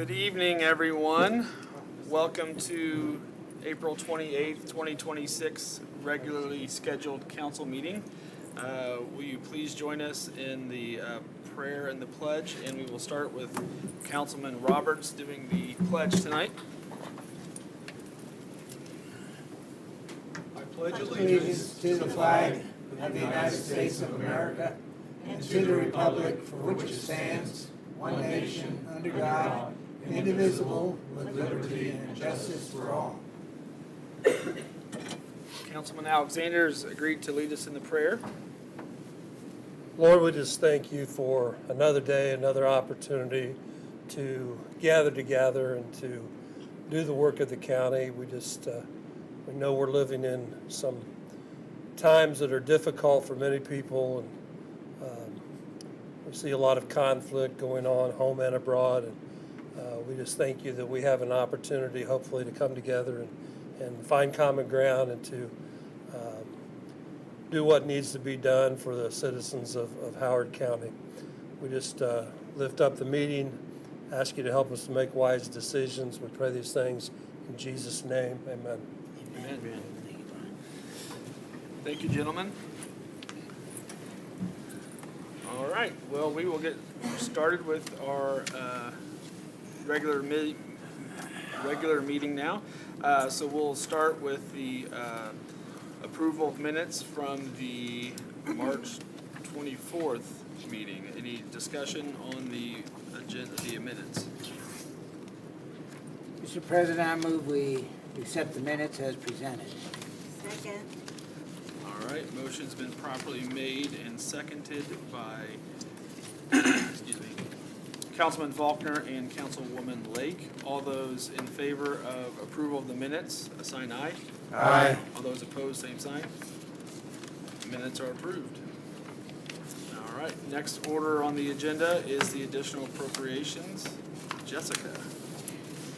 Good evening, everyone. Welcome to April 28th, 2026 regularly scheduled council meeting. Will you please join us in the prayer and the pledge? And we will start with Councilman Roberts doing the pledge tonight. I pledge allegiance to the flag of the United States of America and to the republic for which it stands, one nation, under God, indivisible, with liberty and justice for all. Councilman Alexander has agreed to lead us in the prayer. Lord, we just thank you for another day, another opportunity to gather together and to do the work of the county. We know we're living in some times that are difficult for many people, and we see a lot of conflict going on, home and abroad, and we just thank you that we have an opportunity, hopefully, to come together and find common ground and to do what needs to be done for the citizens of Howard County. We just lift up the meeting, ask you to help us to make wise decisions. We pray these things in Jesus' name. Amen. Amen. Thank you, gentlemen. All right. Well, we will get started with our regular meeting now. So we'll start with the approval of minutes from the March 24th meeting. Any discussion on the agenda, the minutes? Mr. President, I move we accept the minutes as presented. Second. All right, motion's been properly made and seconded by, excuse me, Councilman Faulkner and Councilwoman Lake. All those in favor of approval of the minutes, sign aye. Aye. All those opposed, same sign. Minutes are approved. All right, next order on the agenda is the additional appropriations. Jessica.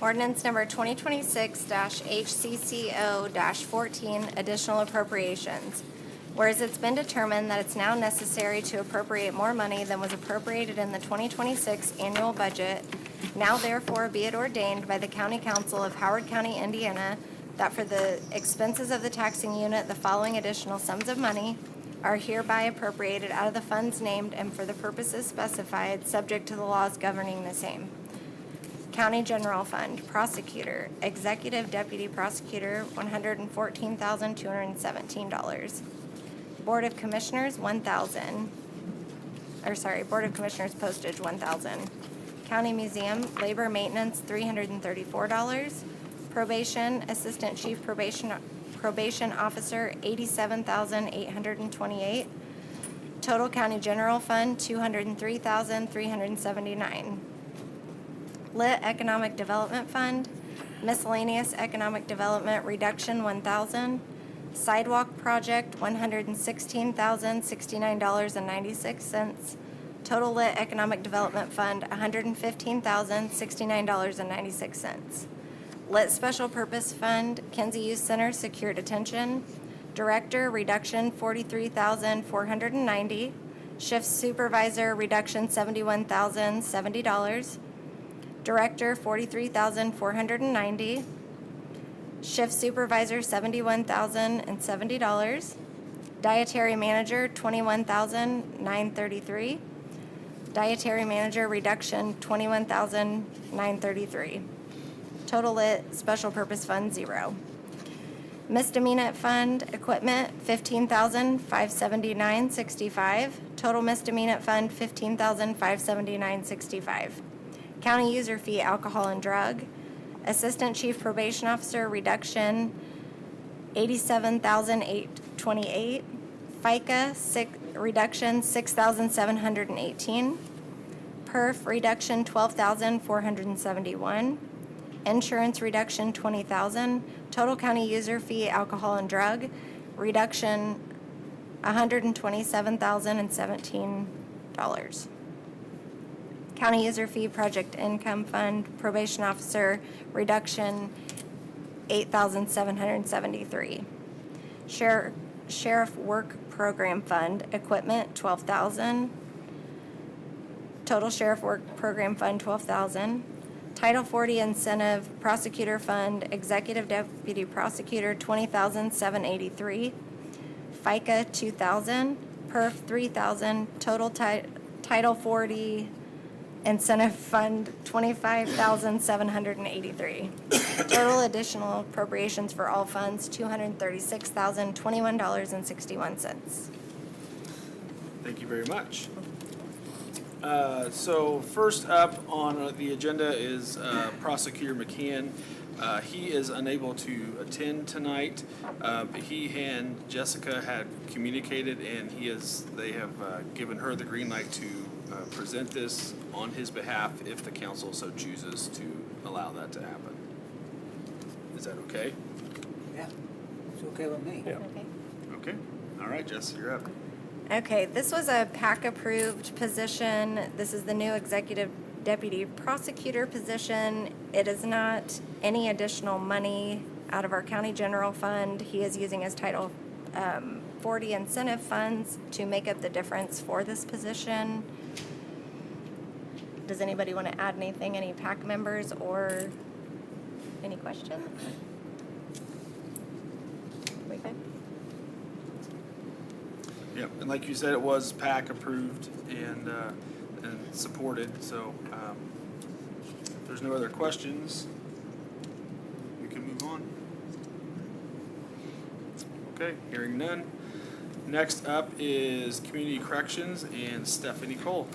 Ordinance number 2026-HCCO-14, additional appropriations. Whereas it's been determined that it's now necessary to appropriate more money than was appropriated in the 2026 annual budget, now therefore be it ordained by the County Council of Howard County, Indiana, that for the expenses of the taxing unit, the following additional sums of money are hereby appropriated out of the funds named and for the purposes specified, subject to the laws governing the same. County General Fund, Prosecutor, Executive Deputy Prosecutor, $114,217. Board of Commissioners, Board of Commissioners postage, $1,000. County Museum, Labor Maintenance, $334. Probation, Assistant Chief Probation Officer, $87,828. Total County General Fund, $203,379. Lit Economic Development Fund, Miscellaneous Economic Development Reduction, $1,000. Sidewalk Project, $116,069.96. Total Lit Economic Development Fund, $115,069.96. Lit Special Purpose Fund, Kinsey Youth Center Secure Detention. Director, reduction $43,490. Shift Supervisor, reduction $71,070. Director, $43,490. Shift Supervisor, $71,070. Dietary Manager, $21,933. Dietary Manager, reduction $21,933. Total Lit Special Purpose Fund, 0. Misdemeanor Fund, Equipment, $15,579.65. Total Misdemeanor Fund, $15,579.65. County User Fee, Alcohol and Drug. Assistant Chief Probation Officer, reduction $87,828. FICA, reduction $6,718. PERF, reduction $12,471. Insurance, reduction $20,000. Total County User Fee, Alcohol and Drug, reduction $127,017. County User Fee, Project Income Fund, Probation Officer, reduction $8,773. Sheriff Work Program Fund, Equipment, $12,000. Total Sheriff Work Program Fund, $12,000. Title 40 Incentive Prosecutor Fund, Executive Deputy Prosecutor, $20,783. FICA, $2,000. PERF, $3,000. Total Title 40 Incentive Fund, $25,783. Total additional appropriations for all funds, $236,021.61. Thank you very much. So first up on the agenda is Prosecutor McCann. He is unable to attend tonight. He and Jessica had communicated, and they have given her the green light to present this on his behalf if the council so chooses to allow that to happen. Is that okay? Yeah, it's okay with me. Yeah. Okay. Okay. All right, Jess, you're up. Okay, this was a PAC-approved position. This is the new Executive Deputy Prosecutor position. It is not any additional money out of our county general fund. He is using his Title 40 incentive funds to make up the difference for this position. Does anybody want to add anything, any PAC members, or any questions? We good? Yep, and like you said, it was PAC approved and supported, so if there's no other questions, we can move on. Okay, hearing none. Next up is Community Corrections and Stephanie Cole.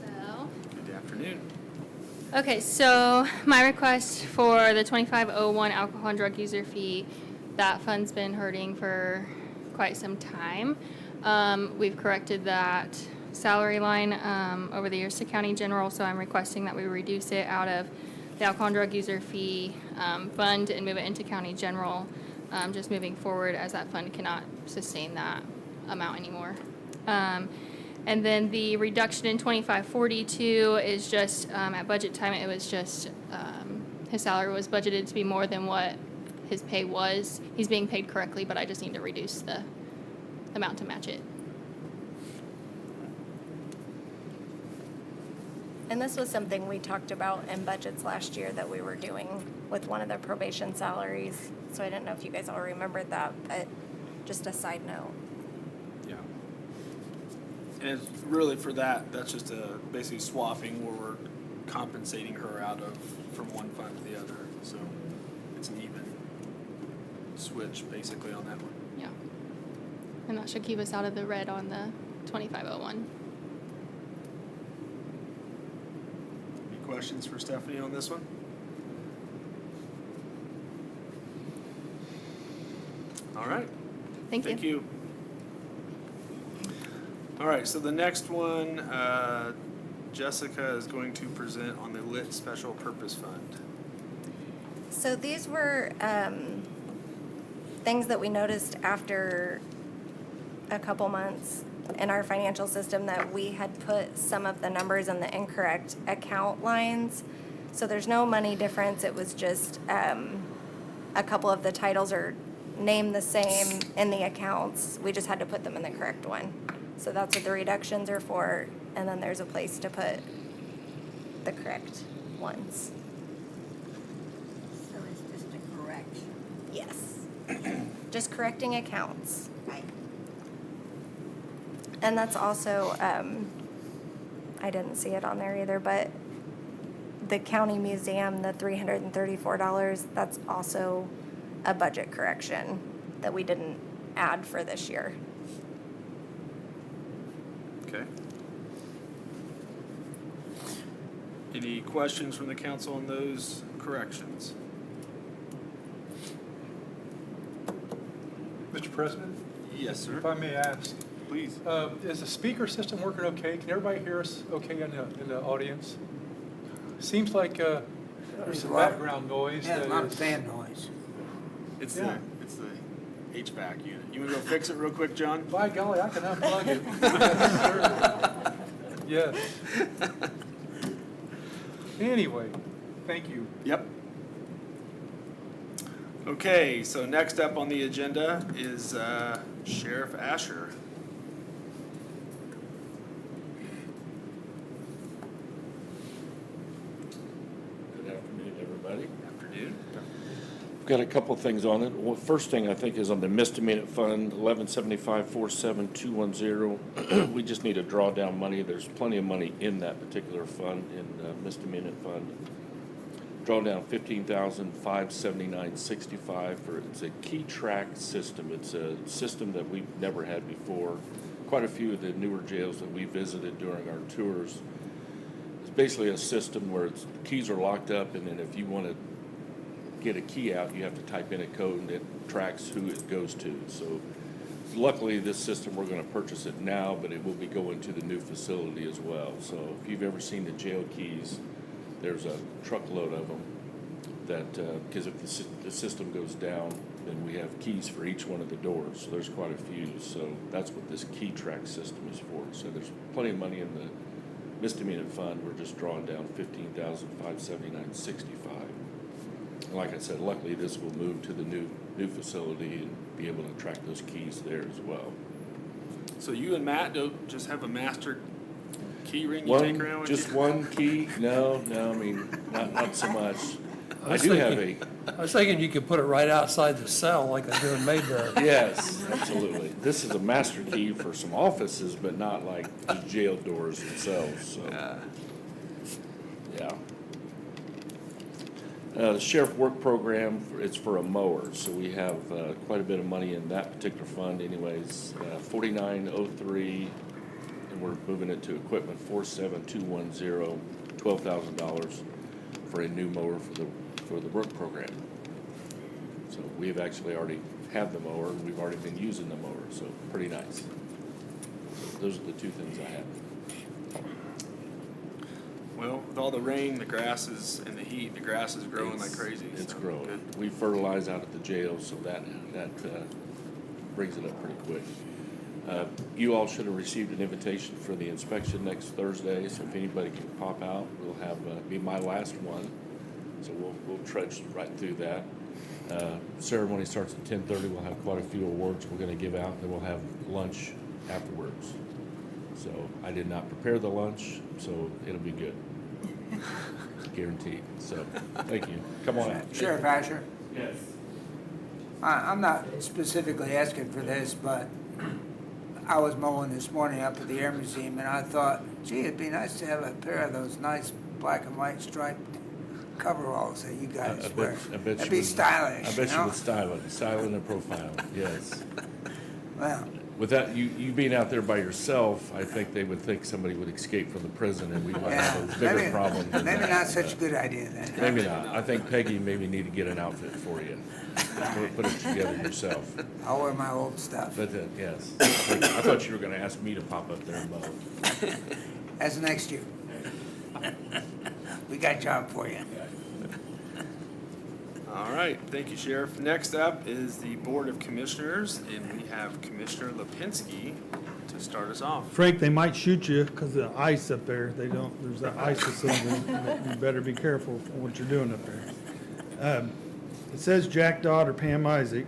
Hello. Good afternoon. Okay, so my request for the 2501 alcohol and drug user fee, that fund's been hurting for quite some time. We've corrected that salary line over the years to county general, so I'm requesting that we reduce it out of the alcohol and drug user fee fund and move it into county general, just moving forward as that fund cannot sustain that amount anymore. And then the reduction in 2542 is just, at budget time, it was just, his salary was budgeted to be more than what his pay was. He's being paid correctly, but I just need to reduce the amount to match it. And this was something we talked about in budgets last year that we were doing with one of the probation salaries. So I didn't know if you guys all remembered that, but just a side note. Yeah. And it's really for that, that's just basically swapping where we're compensating her out of from one fund to the other. So it's an even switch basically on that one. Yeah. And that should keep us out of the red on the 2501. Any questions for Stephanie on this one? All right. Thank you. Thank you. All right, so the next one, Jessica is going to present on the Lit Special Purpose Fund. So these were things that we noticed after a couple months in our financial system that we had put some of the numbers in the incorrect account lines. So there's no money difference. It was just a couple of the titles are named the same in the accounts. We just had to put them in the correct one. So that's what the reductions are for. And then there's a place to put the correct ones. So it's just a correction. Yes. Just correcting accounts. Right. And that's also, I didn't see it on there either, but the county museum, the $334, that's also a budget correction that we didn't add for this year. Okay. Any questions from the council on those corrections? Mr. President, Yes, sir. if I may ask, Please. is the speaker system working okay? Can everybody hear us okay in the audience? Seems like there's some background noise. Yeah, a that lot of is- fan noise. It's Yeah. it's the HVAC unit. You wanna go fix it real quick, John? By golly, I can unplug it. Yes. Anyway, thank you. Yep. Okay, so next up on the agenda is Sheriff Asher. got a couple things on it. Well, first thing I think is on the misdemeanor fund, 1175-47210. We just need to draw down money. There's plenty of money in that particular fund, in the misdemeanor fund. Draw down $15,579.65 for, it's a key track system. It's a system that we've never had before. Quite a few of the newer jails that we visited during our tours. It's basically a system where it's, keys are locked up, and then if you want to get a key out, you have to type in a code and it tracks who it goes to. So luckily this system, we're going to purchase it now, but it will be going to the new facility as well. So if you've ever seen the jail keys, there's a truckload of them that, because if the system goes down, then we have keys for each one of the doors. So there's quite a few. So that's what this key track system is for. So there's plenty of money in the misdemeanor fund. We're just drawing down $15,579.65. Like I said, luckily this will move to the new facility and be able to track those keys there as well. So you and Matt don't just have a master key ring you take around with you? Just one key? No, I mean, not so much. I was do have thinking- I was thinking you could put it right outside the cell like they do in Mayberry. yes, absolutely. This is a master key for some offices, but not like the jail doors themselves, so, yeah. The sheriff work program, it's for a mower, so we have quite a bit of money in that particular fund anyways. 4903, and we're moving it to equipment 47210, $12,000 for a new mower for the work program. So we've actually already had the mower, and we've already been using the mower, so pretty nice. Those are the two things I have. Well, with all the rain, the grasses, and the heat, the grass is growing like crazy. It's so growing. good. We fertilize out at the jail, so that brings it up pretty quick. You all should have received an invitation for the inspection next Thursday, so if anybody can pop out, we'll have, be my last one. So we'll trudge right through that. Ceremony starts at 10:30. We'll have quite a few awards we're gonna give out, then we'll have lunch afterwards. So I did not prepare the lunch, so it'll be good. Guaranteed. So, thank you. Come on out. Sheriff Asher, Yes. I'm not specifically asking for this, but I was mowing this morning up at the Air Museum, and I thought, gee, it'd be nice to have a pair of those nice black and white striped coveralls that you guys wear. That'd be stylish, I bet you would style and profile, yes. Well, With that, you being out there by yourself, I think they would think somebody would escape from the prison and we might yeah, have a bigger problem than maybe that. not such a good idea then. Maybe not. I think Peggy maybe need to get an outfit for you. Put it together yourself. I'll wear my old stuff. But, yes. I thought you were gonna ask me to pop up there and mow. That's next year. We got a job for you. All right, thank you, Sheriff. Next up is the Board of Commissioners, and we have Commissioner Lipinski to start us off. Frank, they might shoot you because of the ice up there. They don't, there's that ice facility. You better be careful what you're doing up there. It says Jack Dodd or Pam Isaac.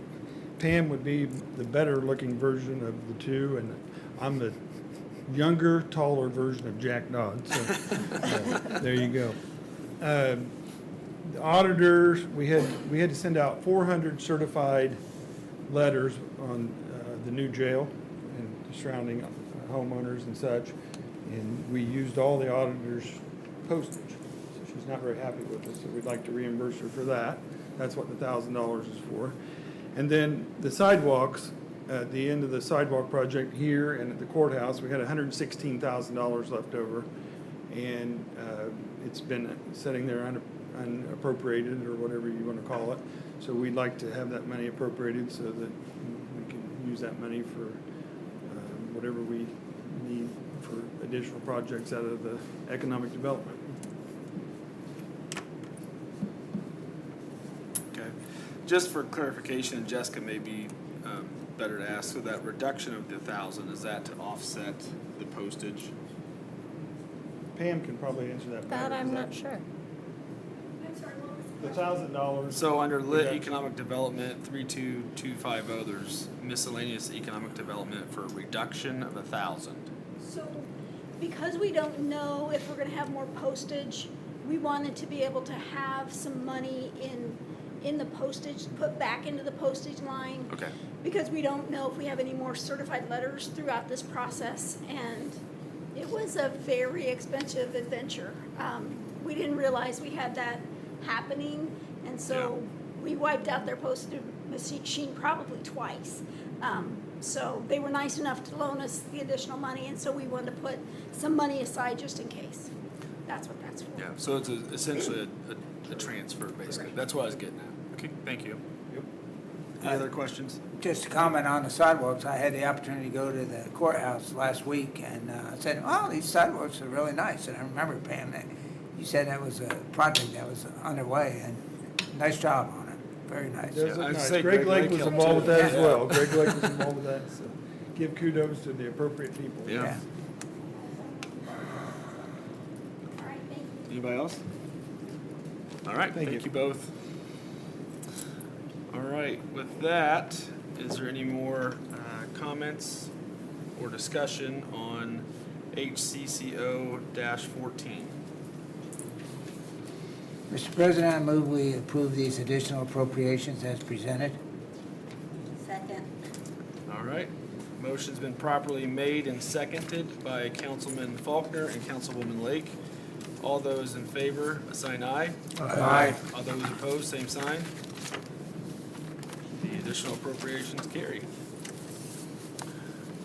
Pam would be the better looking version of the two, and I'm the younger, taller version of Jack Dodd. So there you go. The auditors, we had to send out 400 certified letters on the new jail and surrounding homeowners and such, and we used all the auditors' postage. So she's not very happy with us, so we'd like to reimburse her for that. That's what the $1,000 is for. And then the sidewalks, at the end of the sidewalk project here and at the courthouse, we had $116,000 left over, and it's been sitting there unappropriated, or whatever you want to call it. So we'd like to have that money appropriated so that we can use that money for whatever we need for additional projects out of the economic development. Okay. Just for clarification, and Jessica may be better to ask, so that reduction of the 1,000, is that to offset the postage? Pam can probably answer that better. That I'm not sure. The $1,000. So under lit reduction. economic development, 32250, there's miscellaneous economic development for a reduction of 1,000. So, because we don't know if we're gonna have more postage, we wanted to be able to have some money in in the postage, put back into the postage line. Okay. Because we don't know if we have any more certified letters throughout this process, and it was a very expensive adventure. We didn't realize we had that happening, and so we wiped out their postage machine probably twice. So they were nice enough to loan us the additional money, and so we wanted to put some money aside just in case. That's what that's for. Yeah, so it's essentially a transfer, basically. That's what I was getting at. Okay, thank you. Any other questions? Just to comment on the sidewalks, I had the opportunity to go to the courthouse last week, and I said, oh, these sidewalks are really nice. And I remember, Pam, that you said that was a project that was underway, and nice job on it. Very nice. Does Yeah, look I'd nice. say Greg Greg Lake Lake was helped involved with too. that as Yeah. well. Greg Lake was involved with that, so give kudos to the appropriate people. Yeah. All right, thank you. Anybody else? All right, Thank thank you. you both. All right, with that, is there any more comments or discussion on HCCO-14? Mr. President, I move we approve these additional appropriations as presented. Second. All right, motion's been properly made and seconded by Councilman Faulkner and Councilwoman Lake. All those in favor, sign aye. Aye. All those opposed, same sign. The additional appropriations carry.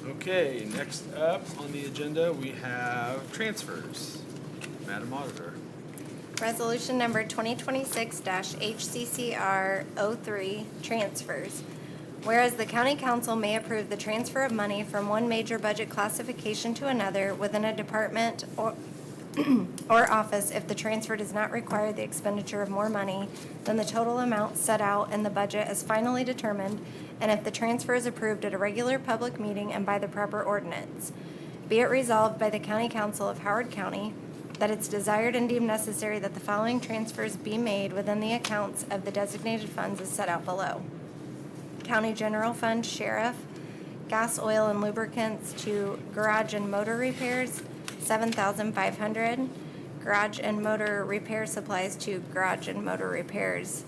Okay, next up on the agenda, we have transfers. Madam Auditor. Resolution number 2026-HCCR-03, transfers. Whereas the county council may approve the transfer of money from one major budget classification to another within a department or office if the transfer does not require the expenditure of more money than the total amount set out in the budget as finally determined, and if the transfer is approved at a regular public meeting and by the proper ordinance. Be it resolved by the County Council of Howard County that it's desired and deemed necessary that the following transfers be made within the accounts of the designated funds as set out below. County General Fund Sheriff, gas, oil, and lubricants to garage and motor repairs, $7,500. Garage and motor repair supplies to garage and motor repairs,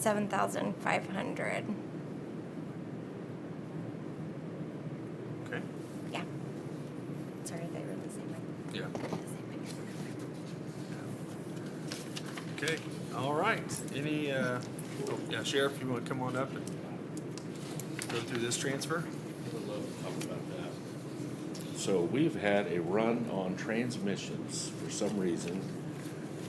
$7,500. Okay. Yeah. Sorry, they were the same. Yeah. Okay, all right. Any, yeah, Sheriff, you want to come on up and go through this transfer? I would love to talk about that. So we've had a run on transmissions for some reason.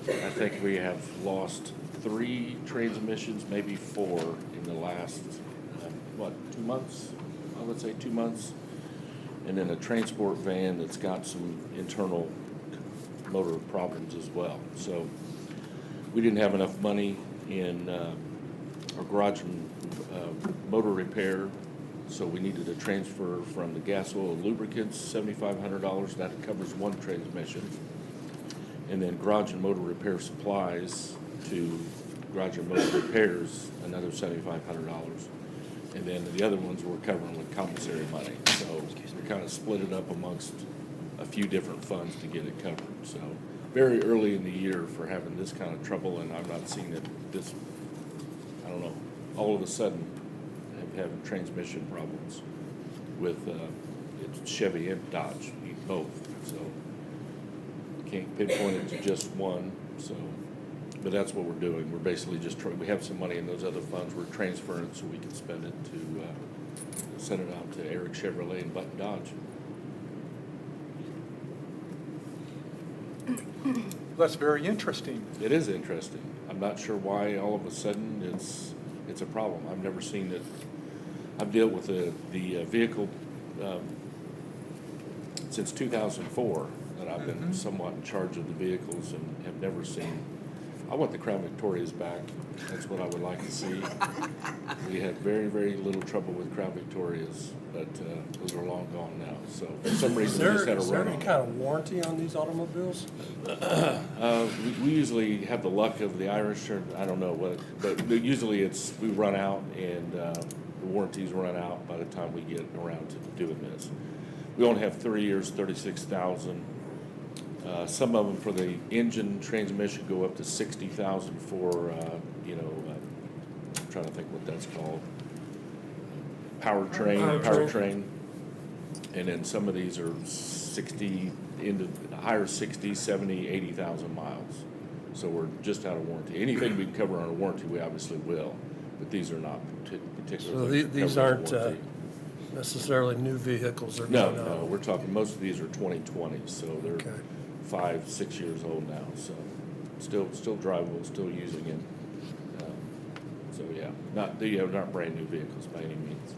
I think we have lost 3 transmissions, maybe 4 in the last, 2 months? I would say 2 months. And then a transport van that's got some internal motor problems as well. So we didn't have enough money in our garage and motor repair, so we needed a transfer from the gas, oil, and lubricants, $7,500. That covers one transmission. And then garage and motor repair supplies to garage and motor repairs, another $7,500. And then the other ones we're covering with commissary money. So we kind of split it up amongst a few different funds to get it covered. So very early in the year for having this kind of trouble, and I'm not seeing it this, I don't know, all of a sudden having transmission problems with it's Chevy and Dodge, both. So can't pinpoint it to just one. So, but that's what we're doing. We're basically just trying. We have some money in those other funds. We're transferring it so we can spend it to send it out to Eric Chevrolet and Button Dodge. That's very interesting. It is interesting. I'm not sure why all of a sudden it's a problem. I've never seen it. I've dealt with the vehicle since 2004 that I've been somewhat in charge of the vehicles and have never seen. I want the Crown Victorias back. That's what I would like to see. We had very, very little trouble with Crown Victorias, but those are long gone now. So for some reason, we just had a Is there run any on kind of warranty on these automobiles? We usually have the luck of the Irish, or I don't know what, but usually we run out and the warranties run out by the time we get around to doing this. We only have 3 years, 36,000 Some of them for the engine transmission go up to 60,000 for, I'm trying to think what that's called. Powertrain. And then some of these are 60, into higher 60, 70, 80,000 miles. So we're just out of warranty. Anything we can cover on a warranty, we obviously will, but these are not So particularly these covered on aren't warranty. necessarily new vehicles they're No, going no, out. we're talking, most of these are 2020s, so they're Okay. 5, 6 years old now, so still drivable, still using it. So yeah, not brand new vehicles by any means.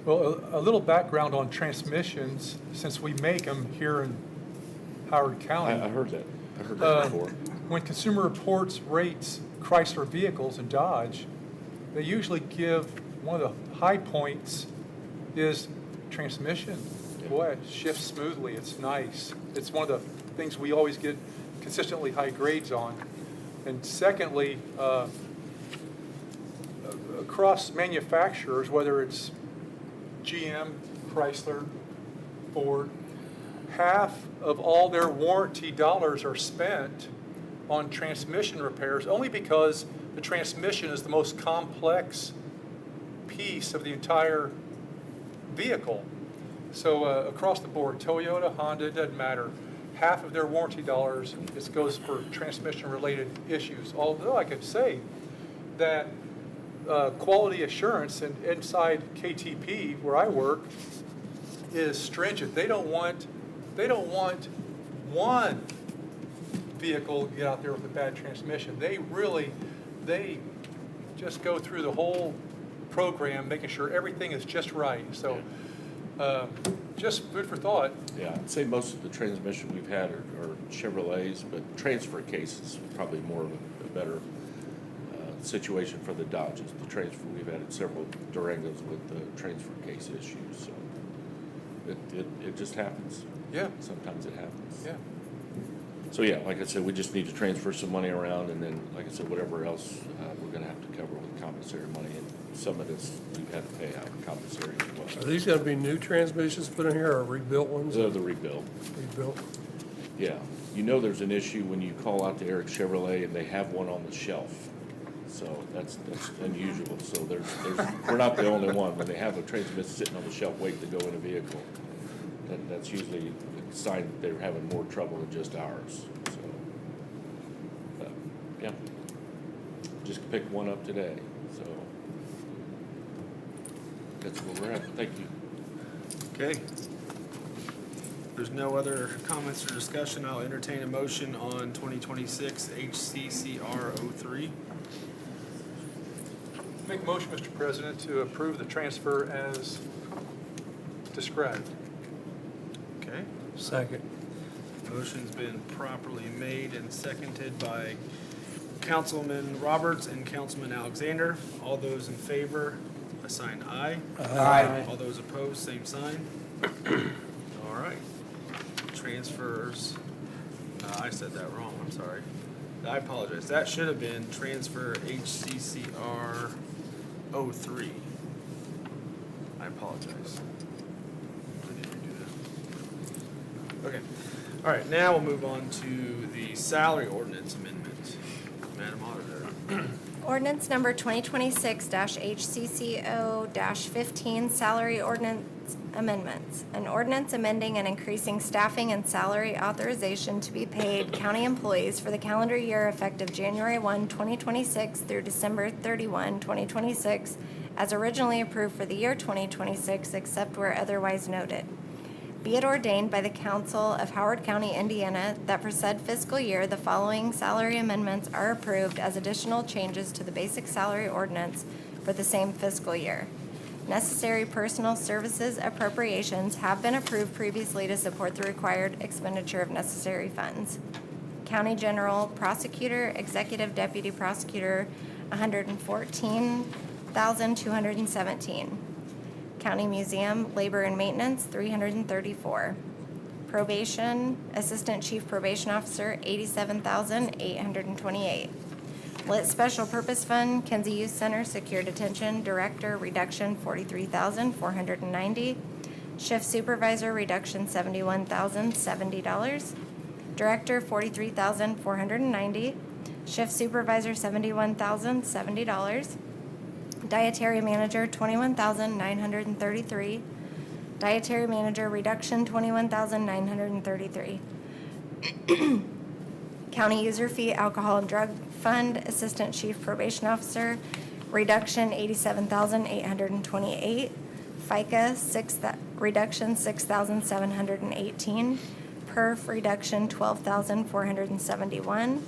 Well, a little background on transmissions, since we make them here in Howard County. I heard that. I heard that before. When Consumer Reports rates Chrysler vehicles and Dodge, they usually give, one of the high points is transmission. Yeah. Boy, it shifts smoothly, it's nice. It's one of the things we always get consistently high grades on. And secondly, across manufacturers, whether it's GM, Chrysler, Ford, half of all their warranty dollars are spent on transmission repairs, only because the transmission is the most complex piece of the entire vehicle. So across the board, Toyota, Honda, it doesn't matter. Half of their warranty dollars goes for transmission-related issues. Although I could say that quality assurance inside KTP, where I work, is stringent. They don't want one vehicle to get out there with a bad transmission. They just go through the whole program, making sure everything is just right. So just food for thought. Yeah, I'd say most of the transmission we've had are Chevrolets, but transfer cases probably more of a better situation for the Dodges. The transfer, we've had several Durangos with the transfer case issues, so it just happens. Yeah, Sometimes it happens. yeah. So yeah, like I said, we just need to transfer some money around, and then, like I said, whatever else we're gonna have to cover with compensatory money, and some of this we've had to pay out compensatory as Are well. these gonna be new transmissions put in here or rebuilt ones? The rebuild. Rebuilt? Yeah, there's an issue when you call out to Eric Chevrolet and they have one on the shelf. So that's unusual. So we're not the only one. When they have a transmission sitting on the shelf waiting to go in a vehicle, that's usually a sign that they're having more trouble than just ours. So, yeah, just picked one up today. So that's where we're at. Thank you. Okay. There's no other comments or discussion. I'll entertain a motion on 2026 HCCR 03. Make a motion, Mr. President, to approve the transfer as described. Okay. Second. Motion's been properly made and seconded by Councilman Roberts and Councilman Alexander. All those in favor, assign aye. Aye. All those opposed, same sign. All right. Transfers, I said that wrong, I'm sorry. I apologize. That should have been transfer HCCR 03. I apologize. I need to redo that. Okay. All right, now we'll move on to the salary ordinance amendment. Madam Auditor. Ordinance number 2026-HCCO-15, salary ordinance amendments. An ordinance amending and increasing staffing and salary authorization to be paid county employees for the calendar year effective January 1, 2026 through December 31, 2026, as originally approved for the year 2026, except where otherwise noted. Be it ordained by the Council of Howard County, Indiana, that for said fiscal year, the following salary amendments are approved as additional changes to the basic salary ordinance for the same fiscal year. Necessary personal services appropriations have been approved previously to support the required expenditure of necessary funds. County General Prosecutor, Executive Deputy Prosecutor, $114,217. County Museum, Labor and Maintenance, $334. Probation, Assistant Chief Probation Officer, $87,828. Lit Special Purpose Fund, Kenzie Youth Center, Secure Detention Director, reduction $43,490. Shift Supervisor, reduction $71,070. Director, $43,490. Shift supervisor, $71,070. Dietary manager, $21,933. Dietary manager reduction, $21,933. County user fee, alcohol and drug fund, assistant chief probation officer, reduction $87,828. FICA, reduction $6,718. Perf reduction $12,471.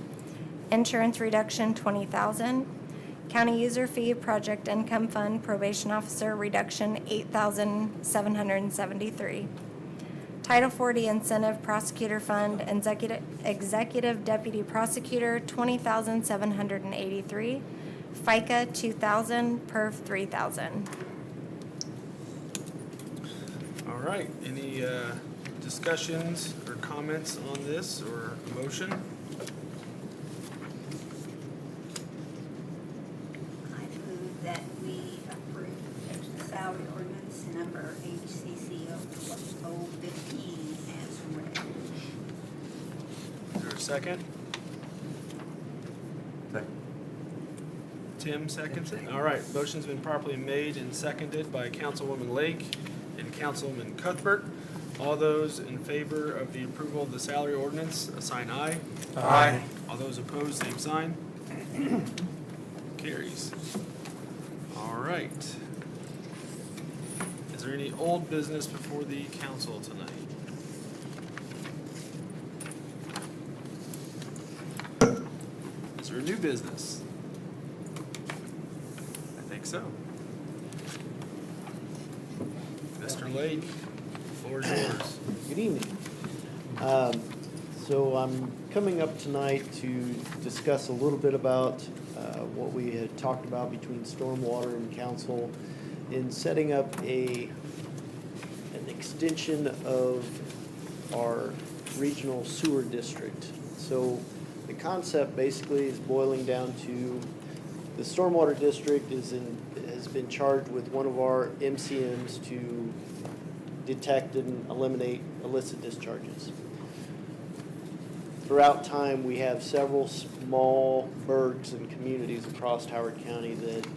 Insurance reduction $20,000. County user fee, project income fund, probation officer, reduction $8,773. Title 40 incentive prosecutor fund, executive deputy prosecutor, $20,783. FICA, $2,000. Perf, $3,000. All right, any discussions or comments on this or a motion? I move that we approve the salary ordinance number HCCO 015 as read. Is there a second? Tim seconds it. All right, motion's been properly made and seconded by Councilwoman Lake and Councilman Cuthbert. All those in favor of the approval of the salary ordinance, sign aye. Aye. All those opposed, same sign. Carries. All right. Is there any old business before the council tonight? Is there new business? I think so. Mr. Lake, floor is yours. Good evening. So I'm coming up tonight to discuss a little bit about what we had talked about between Stormwater and Council in setting up an extension of our regional sewer district. So the concept basically is boiling down to the Stormwater District has been charged with one of our MCMs to detect and eliminate illicit discharges. Throughout time, we have several small burgs and communities across Howard County that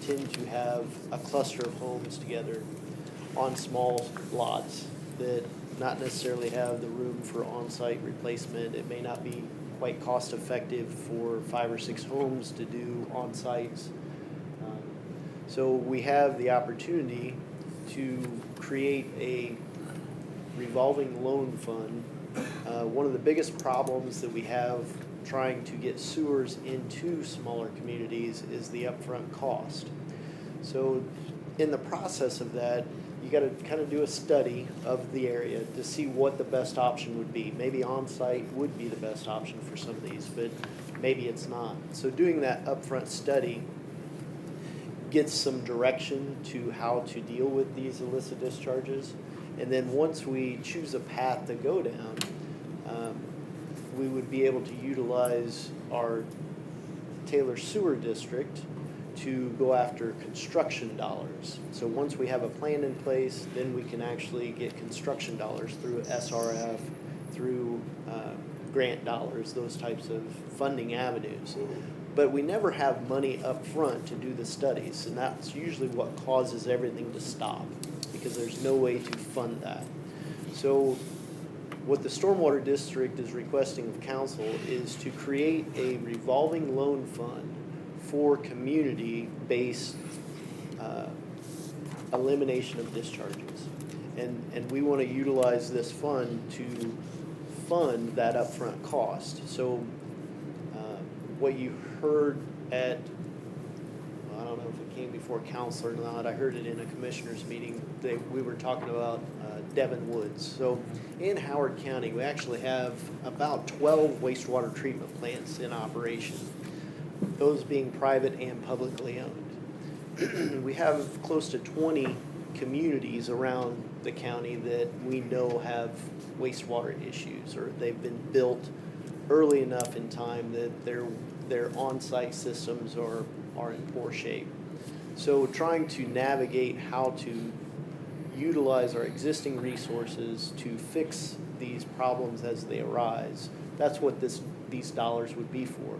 tend to have a cluster of homes together on small lots that not necessarily have the room for on-site replacement. It may not be quite cost-effective for 5 or 6 homes to do on-sites. So we have the opportunity to create a revolving loan fund. One of the biggest problems that we have trying to get sewers into smaller communities is the upfront cost. So in the process of that, you got to kind of do a study of the area to see what the best option would be. Maybe on-site would be the best option for some of these, but maybe it's not. So doing that upfront study gets some direction to how to deal with these illicit discharges. And then once we choose a path to go down, we would be able to utilize our Taylor Sewer District to go after construction dollars. So once we have a plan in place, then we can actually get construction dollars through SRF, through grant dollars, those types of funding avenues. But we never have money up front to do the studies, and that's usually what causes everything to stop, because there's no way to fund that. So what the Stormwater District is requesting of council is to create a revolving loan fund for community-based elimination of discharges. And we want to utilize this fund to fund that upfront cost. So what you heard at, I don't know if it came before council or not, I heard it in a commissioners meeting, we were talking about Devon Woods. So in Howard County, we actually have about 12 wastewater treatment plants in operation, those being private and publicly owned. We have close to 20 communities around the county that we know have wastewater issues, or they've been built early enough in time that their on-site systems are in poor shape. So trying to navigate how to utilize our existing resources to fix these problems as they arise That's what these dollars would be for.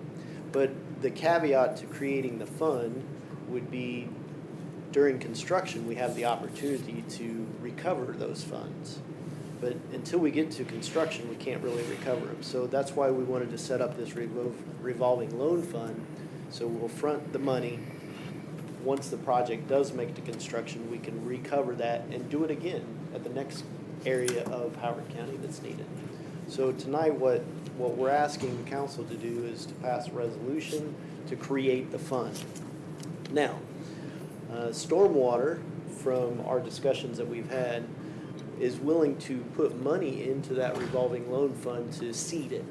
But the caveat to creating the fund would be during construction, we have the opportunity to recover those funds. But until we get to construction, we can't really recover them. So that's why we wanted to set up this revolving loan fund. So we'll front the money. Once the project does make it to construction, we can recover that and do it again at the next area of Howard County that's needed. So tonight, what we're asking the council to do is to pass a resolution to create the fund. Now, Stormwater, from our discussions that we've had, is willing to put money into that revolving loan fund to seed it.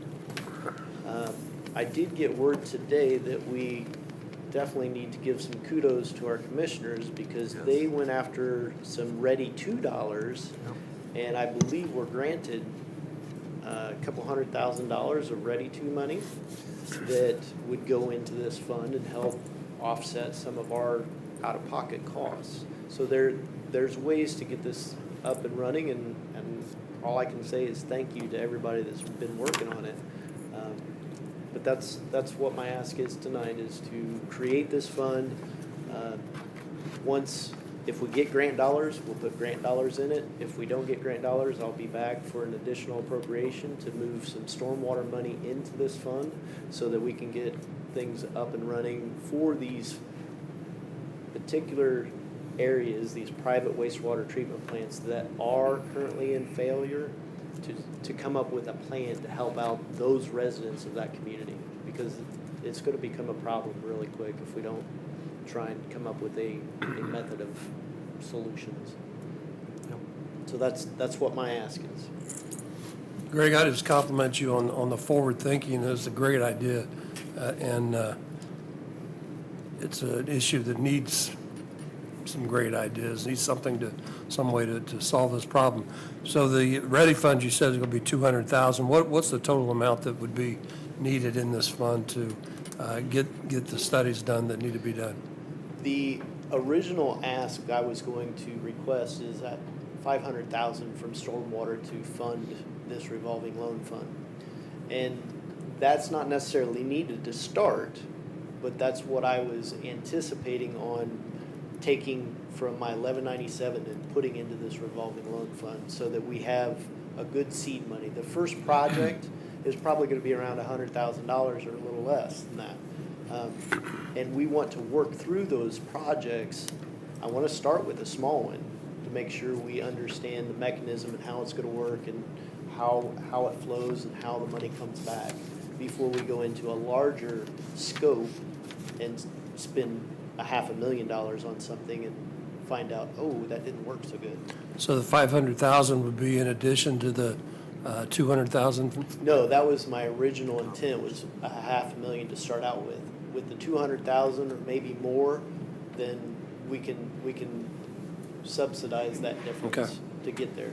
I did get word today that we definitely need to give some kudos to our commissioners because they went after some ready-to dollars, and I believe were granted a couple $100,000 of ready-to money that would go into this fund and help offset some of our out-of-pocket costs. So there's ways to get this up and running, and all I can say is thank you to everybody that's been working on it. But that's what my ask is tonight, is to create this fund. If we get grant dollars, we'll put grant dollars in it. If we don't get grant dollars, I'll be back for an additional appropriation to move some stormwater money into this fund so that we can get things up and running for these particular areas, these private wastewater treatment plants that are currently in failure, to come up with a plan to help out those residents of that community, because it's going to become a problem really quick if we don't try and come up with a method of solutions. So that's what my ask is. Greg, I just compliment you on the forward thinking. It's a great idea, and it's an issue that needs some great ideas, needs some way to solve this problem. So the ready fund, you said, is going to be $200,000. What's the total amount that would be needed in this fund to get the studies done that need to be done? The original ask I was going to request is that $500,000 from Stormwater to fund this revolving loan fund. And that's not necessarily needed to start, but that's what I was anticipating on taking from my 1197 and putting into this revolving loan fund so that we have a good seed money. The first project is probably going to be around $100,000 or a little less than that. And we want to work through those projects. I want to start with a small one to make sure we understand the mechanism and how it's going to work and how it flows and how the money comes back before we go into a larger scope and spend $500,000 on something and find out, oh, that didn't work so good. So the $500,000 would be in addition to the $200,000? No, that was my original intent, was $500,000 to start out with. With the $200,000 or maybe more, then we can subsidize that difference to get there.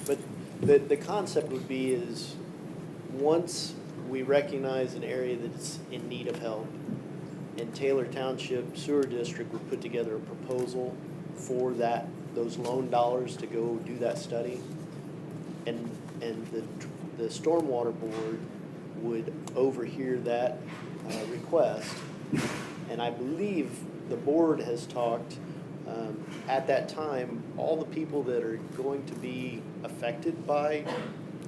But the concept would be is once we recognize an area that's in need of help, and Taylor Township Sewer District would put together a proposal for those loan dollars to go do that study, and the Stormwater Board would overhear that request. And I believe the board has talked, at that time, all the people that are going to be affected by,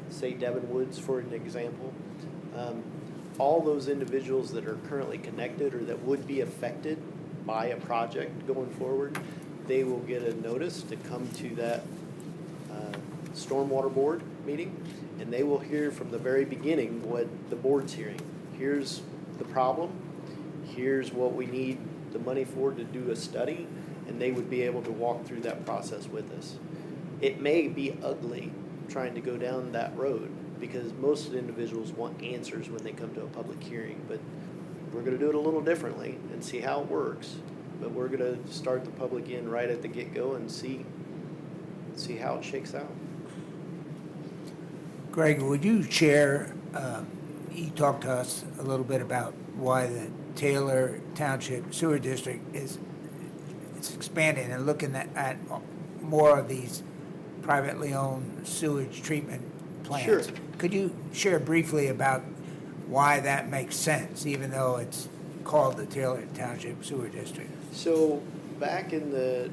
say, Devon Woods, for an example, all those individuals that are currently connected or that would be affected by a project going forward, they will get a notice to come to that Stormwater Board meeting, and they will hear from the very beginning what the board's hearing. Here's the problem, here's what we need the money for to do a study, and they would be able to walk through that process with us. It may be ugly trying to go down that road because most of the individuals want answers when they come to a public hearing, but we're going to do it a little differently and see how it works. But we're going to start the public in right at the get-go and see how it shakes out. Greg, would you share, you talked to us a little bit about why the Taylor Township Sewer District it's expanding and looking at more of these privately owned sewage treatment plans. Sure. Could you share briefly about why that makes sense, even though it's called the Taylor Township Sewer District? So back in the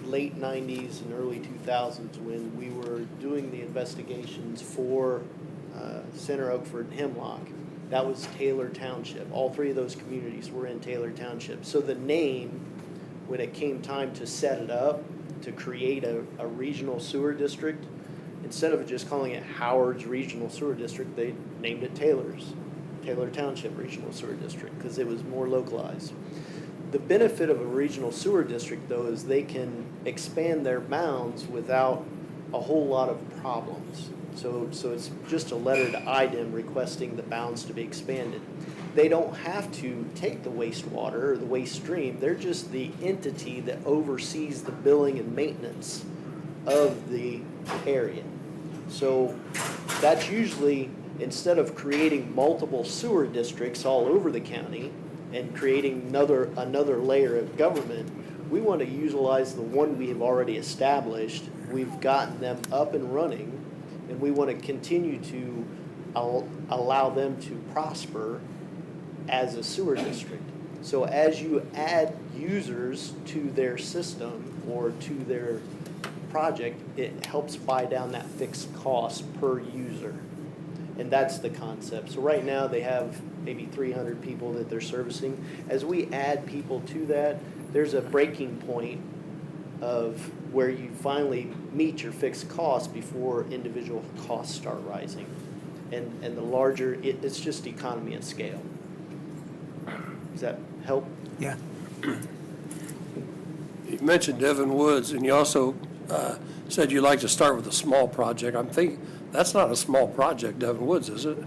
late 90s and early 2000s, when we were doing the investigations for Center Oakford and Hemlock, that was Taylor Township. All three of those communities were in Taylor Township. So the name, when it came time to set it up, to create a regional sewer district, instead of just calling it Howard's Regional Sewer District, they named it Taylor Township Regional Sewer District, because it was more localized. The benefit of a regional sewer district, though, is they can expand their bounds without a whole lot of problems. So it's just a letter to IDEM requesting the bounds to be expanded. They don't have to take the wastewater or the waste stream. They're just the entity that oversees the billing and maintenance of the area. So that's usually, instead of creating multiple sewer districts all over the county and creating another layer of government, we want to utilize the one we have already established. We've gotten them up and running, and we want to continue to allow them to prosper as a sewer district. So as you add users to their system or to their project, it helps buy down that fixed cost per user. And that's the concept. So right now they have maybe 300 people that they're servicing. As we add people to that, there's a breaking point of where you finally meet your fixed costs before individual costs start rising. And the larger, it's just economy and scale. Does that help? Yeah. You mentioned Devon Woods, and you also said you'd like to start with a small project. I'm thinking, that's not a small project, Devon Woods, is it?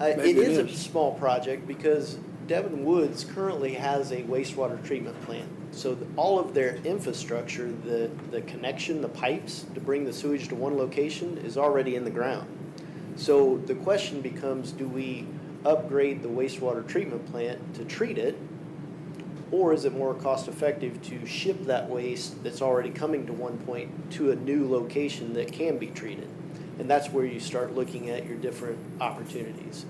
It is a small project because Devon Woods currently has a wastewater treatment plant. So all of their infrastructure, the connection, the pipes to bring the sewage to one location is already in the ground. So the question becomes, do we upgrade the wastewater treatment plant to treat it? Or is it more cost effective to ship that waste that's already coming to one point to a new location that can be treated? And that's where you start looking at your different opportunities.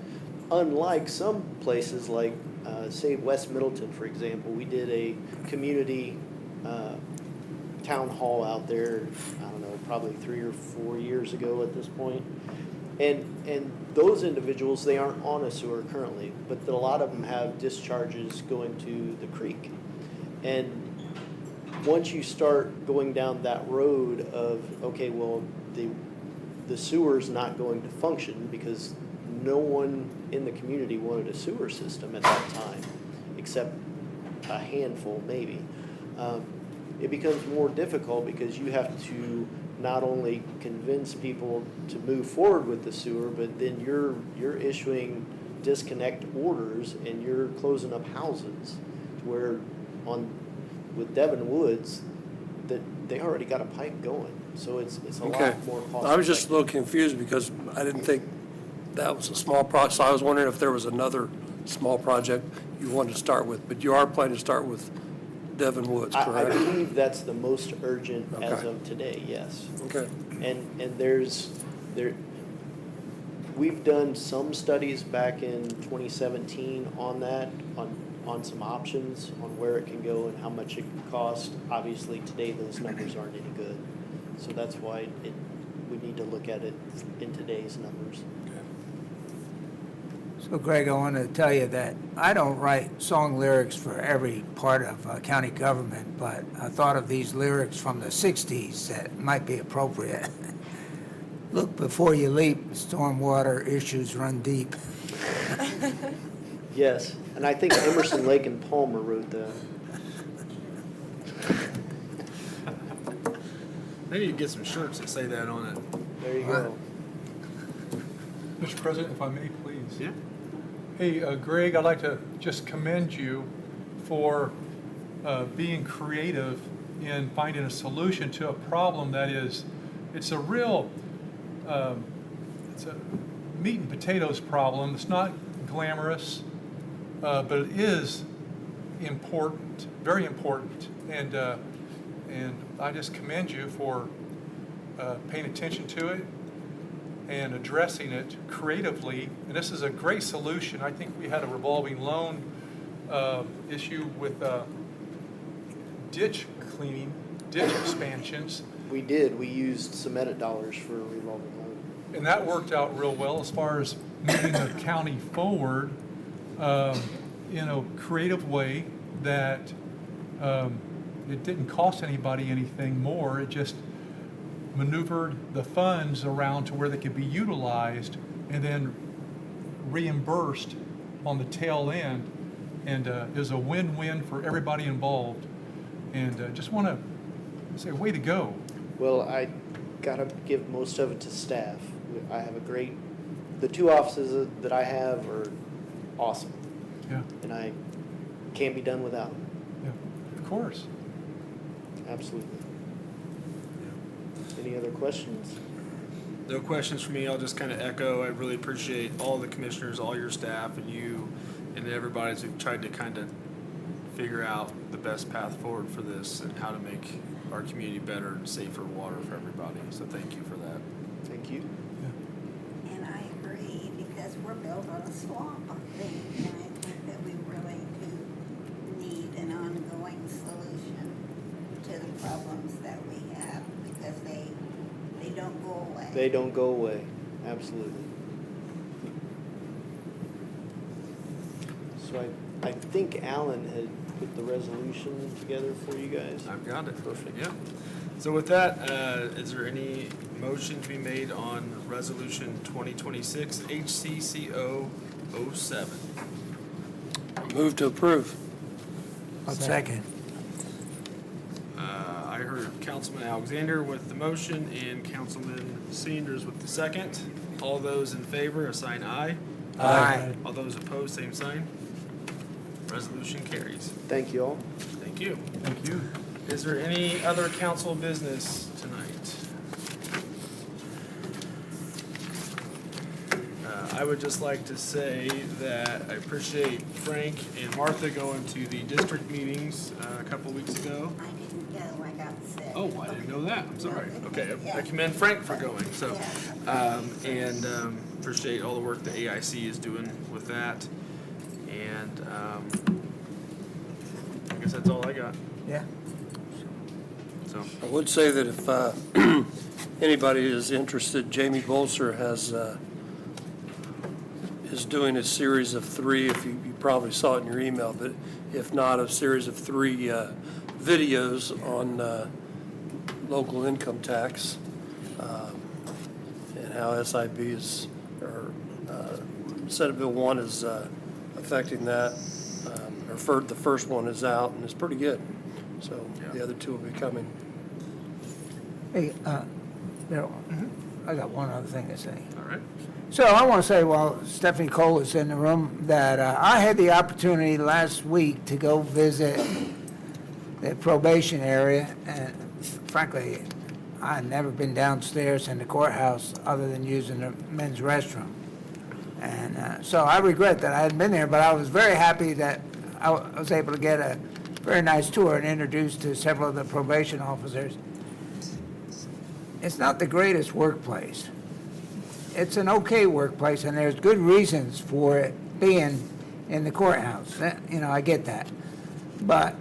Unlike some places like, say, West Middleton, for example, we did a community town hall out there, I don't know, probably 3 or 4 years ago at this point. And those individuals, they aren't on a sewer currently, but a lot of them have discharges going to the creek. And once you start going down that road of, okay, well, the sewer's not going to function because no one in the community wanted a sewer system at that time, except a handful maybe. It becomes more difficult because you have to not only convince people to move forward with the sewer, but then you're issuing disconnect orders and you're closing up houses, where with Devon Woods, that they already got a pipe going, so it's a Okay. lot more cost. I was just a little confused because I didn't think that was a small project. So I was wondering if there was another small project you wanted to start with, but you are planning to start with Devon Woods, I correct? believe that's the most urgent as Okay. of today, yes. Okay. And we've done some studies back in 2017 on that, on some options, on where it can go and how much it can cost. Obviously, today those numbers aren't any good. So that's why we need to look at it in today's numbers. So Greg, I want to tell you that I don't write song lyrics for every part of county government, but I thought of these lyrics from the 60s that might be appropriate. Look before you leap, stormwater issues run deep. Yes, and I think Emerson, Lake and Palmer wrote that. Maybe you could get some shirts that say that on it. There you go. Mr. President, if I may, please. Yeah. Hey, Greg, I'd like to just commend you for being creative in finding a solution to a problem that is, it's a real, it's a meat and potatoes problem. It's not glamorous, but it is important, very important. And I just commend you for paying attention to it. and addressing it creatively. And this is a great solution. I think we had a revolving loan issue with ditch cleaning, ditch expansions. We did, we used some edit dollars for a revolving loan. And that worked out real well as far as moving the county forward in a creative way that it didn't cost anybody anything more. It just maneuvered the funds around to where they could be utilized and then reimbursed on the tail end. And it was a win-win for everybody involved. And just want to say, way to go. Well, I gotta give most of it to staff. I have the 2 offices that I have are awesome, Yeah, and I can't be done without them, yeah, of course. absolutely. Any other questions? No questions for me. I'll just kind of echo. I really appreciate all the commissioners, all your staff, and you, and everybody who've tried to kind of figure out the best path forward for this and how to make our community better and safer water for everybody. So thank you for that. Thank you. And I agree, because we're built on a swamp, I think, and I think that we really do need an ongoing solution to the problems that we have, because they don't go away. They don't go away, absolutely. So I think Alan had put the resolution together for you guys. I've got it. Perfect. Yeah. So with that, is there any motion to be made on Resolution 2026 HCCO 07? Move to approve. I'll second. I heard Councilman Alexander with the motion and Councilman Sanders with the second. All those in favor, assign aye. Aye. All those opposed, same sign. Resolution carries. Thank you all. Thank you. Thank you. Is there any other council business tonight? I would just like to say that I appreciate Frank and Martha going to the district meetings a couple weeks ago. I didn't go, I got sick. Oh, I didn't know that. I'm sorry. Okay, I commend Frank for going, so. And appreciate all the work the AIC is doing with that. And I guess that's all I got, Yeah. so. I would say that if anybody is interested, Jamie Bolser is doing a series of 3, if you probably saw it in your email, but if not, a series of 3 videos on local income tax and how SIB is, or Senate Bill 1 is affecting that. The first one is out and it's pretty good. So the other 2 will be coming. Hey, Bill, I got one other thing to say. All right. So I want to say, while Stephanie Cole is in the room, that I had the opportunity last week to go visit the probation area, and frankly, I had never been downstairs in the courthouse other than using the men's restroom. And so I regret that I hadn't been there, but I was very happy that I was able to get a very nice tour and introduced to several of the probation officers. It's not the greatest workplace. It's an okay workplace, and there's good reasons for it being in the courthouse. I get that. But,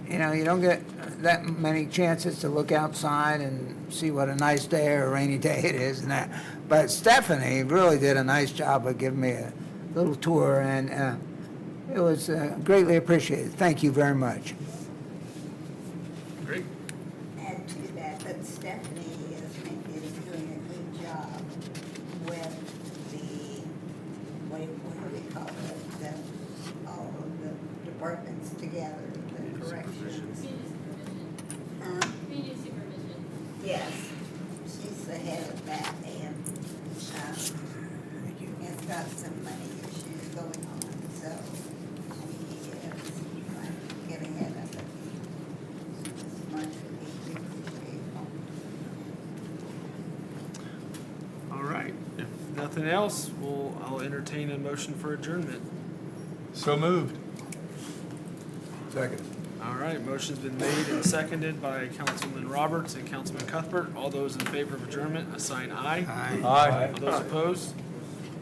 you don't get that many chances to look outside and see what a nice day or a rainy day it is and that. But Stephanie really did a nice job of giving me a little tour, and it was greatly appreciated. Thank you very much. Great. Add to that, but Stephanie is doing a good job with the, what do we call it, all of the departments together, the corrections. Community supervision. Yes, she's the head of that, and it's got some money issues going on, so she is trying to get ahead of it. As much as we appreciate it. All right. If nothing else, I'll entertain a motion for adjournment. So moved. Second. All right, motion's been made and seconded by Councilman Roberts and Councilman Cuthbert. All those in favor of adjournment, assign aye. Aye. All those opposed,